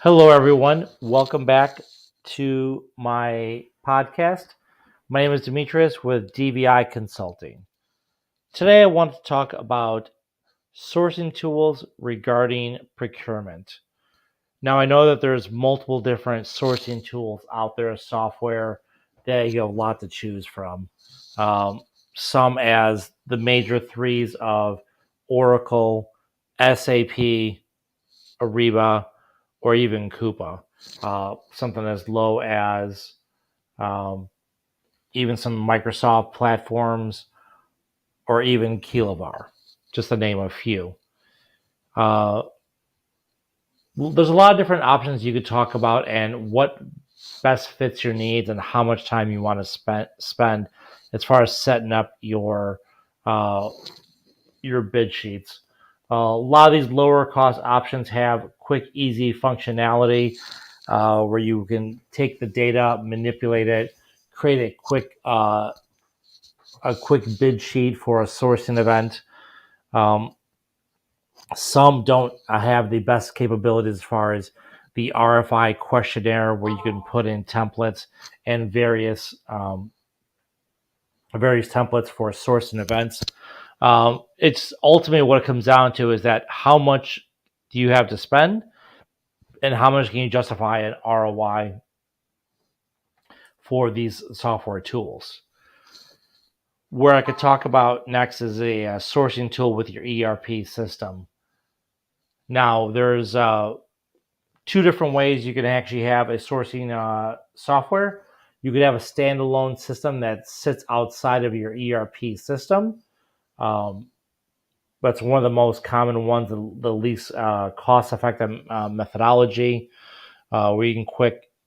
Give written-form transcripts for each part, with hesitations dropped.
Hello, everyone. Welcome back to my podcast. My name is Demetrius with DVI Consulting. Today, I want to talk about sourcing tools regarding procurement. Now, I know that there's multiple different sourcing tools out there, software that you have a lot to choose from. Um, some as the major threes of Oracle, SAP, Ariba, or even Coupa. Something as low as um, even some Microsoft platforms or even Kilovar, just to name a few. Uh, there's a lot of different options you could talk about and what best fits your needs and how much time you want to spend as far as setting up uh, your bid sheets. A lot of these lower cost options have quick, easy functionality where you can take the data, manipulate it, create a quick bid sheet for a sourcing event. Um, some don't have the best capabilities as far as the RFI questionnaire, where you can put in templates and various templates for sourcing events. It's ultimately what it comes down to is that how much do you have to spend and how much can you justify an ROI for these software tools. Where I could talk about next is a sourcing tool with your ERP system. Now, there's two different ways you can actually have a sourcing software. You could have a standalone system that sits outside of your ERP system. Um, That's one of the most common ones, the least cost-effective methodology, where you can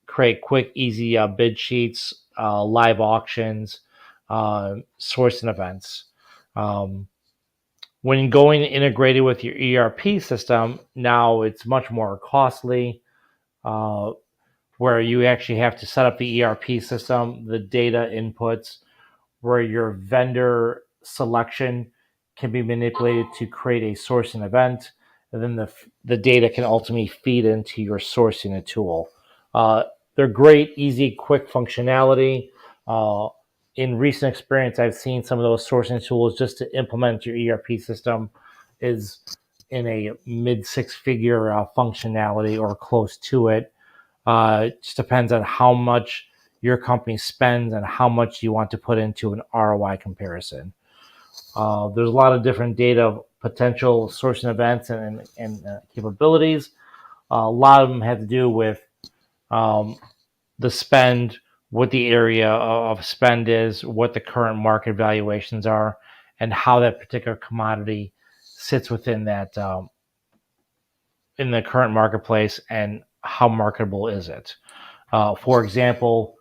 create quick, easy bid sheets, live auctions, sourcing events. Um, when going integrated with your ERP system, now it's much more costly, uh, where you actually have to set up the ERP system, the data inputs, where your vendor selection can be manipulated to create a sourcing event, and then the data can ultimately feed into your sourcing tool. Uh, they're great, easy, quick functionality. Uh, in recent experience, I've seen some of those sourcing tools just to implement your ERP system is in a mid six figure functionality or close to it. It just depends on how much your company spends and how much you want to put into an ROI comparison. There's a lot of different data potential sourcing events and capabilities. A lot of them have to do with um, the spend, what the area of spend is, what the current market valuations are, and how that particular commodity sits within that in the current marketplace and how marketable is it. For example,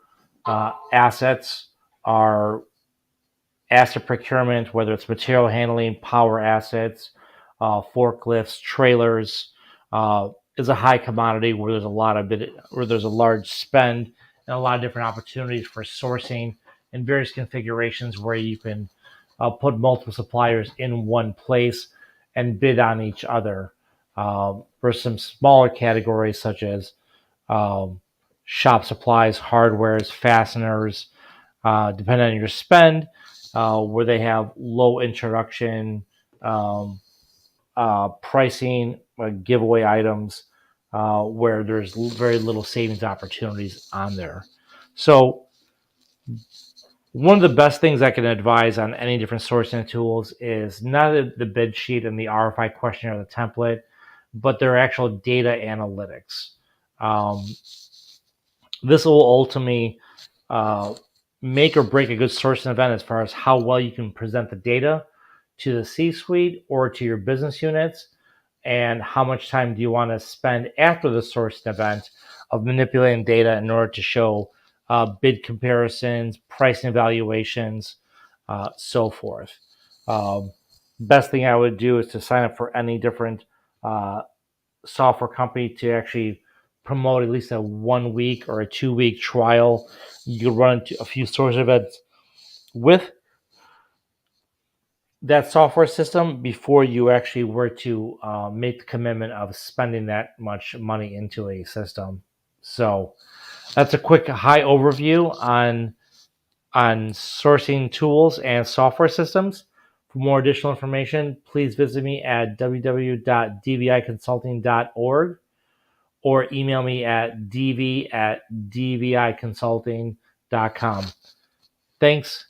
assets are asset procurement, whether it's material handling, power assets, forklifts, trailers, is a high commodity where there's a large spend and a lot of different opportunities for sourcing in various configurations where you can put multiple suppliers in one place and bid on each other. For some smaller categories such as um, shop supplies, hardwares, fasteners, depending on your spend, where they have low introduction pricing, giveaway items, where there's very little savings opportunities on there. So, one of the best things I can advise on any different sourcing tools is not the bid sheet and the RFI questionnaire or the template, but their actual data analytics. Um, this will ultimately uh, make or break a good sourcing event as far as how well you can present the data to the C-suite or to your business units, and how much time do you want to spend after the sourcing event of manipulating data in order to show bid comparisons, pricing evaluations, so forth. Um, Best thing I would do is to sign up for any different uh, software company to actually promote at least a 1 week or a 2 week trial. You can run into a few source events with that software system before you actually were to make the commitment of spending that much money into a system. So that's a quick high overview on sourcing tools and software systems. For more additional information, please visit me at www.dviconsulting.org or email me at dv@dviconsulting.com. Thanks.